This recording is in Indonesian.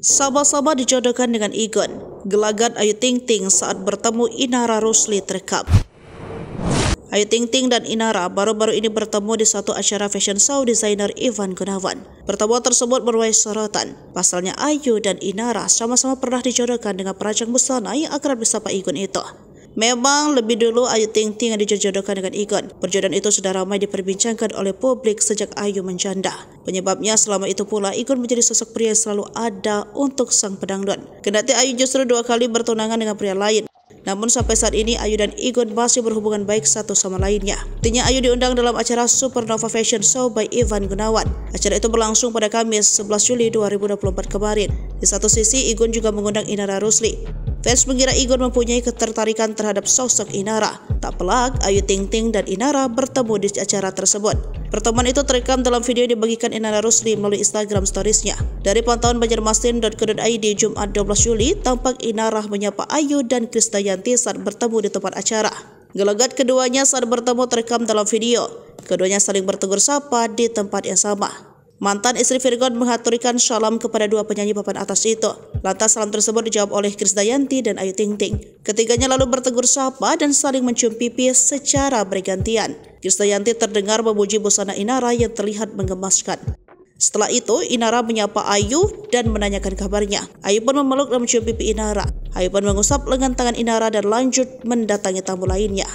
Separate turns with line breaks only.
Sama-sama dijodohkan dengan Igun, gelagat Ayu Ting Ting saat bertemu Inara Rusli terekam. Ayu Ting Ting dan Inara baru-baru ini bertemu di suatu acara fashion show desainer Ivan Gunawan. Pertemuan tersebut menuai sorotan. Pasalnya Ayu dan Inara sama-sama pernah dijodohkan dengan perancang busana yang akrab disapa Igun itu. Memang lebih dulu Ayu Ting Ting yang dijodohkan dengan Igun. Perjodohan itu sudah ramai diperbincangkan oleh publik sejak Ayu menjanda. Penyebabnya selama itu pula Igun menjadi sosok pria yang selalu ada untuk sang pedangdut. Kendati Ayu justru 2 kali bertunangan dengan pria lain. Namun sampai saat ini Ayu dan Igun masih berhubungan baik satu sama lainnya. Artinya Ayu diundang dalam acara Supernova Fashion Show by Ivan Gunawan. Acara itu berlangsung pada Kamis 11 Juli 2024 kemarin. Di satu sisi Igun juga mengundang Inara Rusli. Fans mengira Igun mempunyai ketertarikan terhadap sosok Inara. Tak pelak, Ayu Ting Ting dan Inara bertemu di acara tersebut. Pertemuan itu terekam dalam video yang dibagikan Inara Rusli melalui Instagram Stories-nya. Dari pantauan banjarmasin.co.id Jumat 12 Juli, tampak Inara menyapa Ayu dan Krisdayanti saat bertemu di tempat acara. Gelagat keduanya saat bertemu terekam dalam video. Keduanya saling bertegur sapa di tempat yang sama. Mantan istri Virgon menghaturkan salam kepada 2 penyanyi papan atas itu. Lantas salam tersebut dijawab oleh Krisdayanti dan Ayu Ting Ting. Ketiganya lalu bertegur sapa dan saling mencium pipi secara bergantian. Krisdayanti terdengar memuji busana Inara yang terlihat menggemaskan. Setelah itu, Inara menyapa Ayu dan menanyakan kabarnya. Ayu pun memeluk dan mencium pipi Inara. Ayu pun mengusap lengan tangan Inara dan lanjut mendatangi tamu lainnya.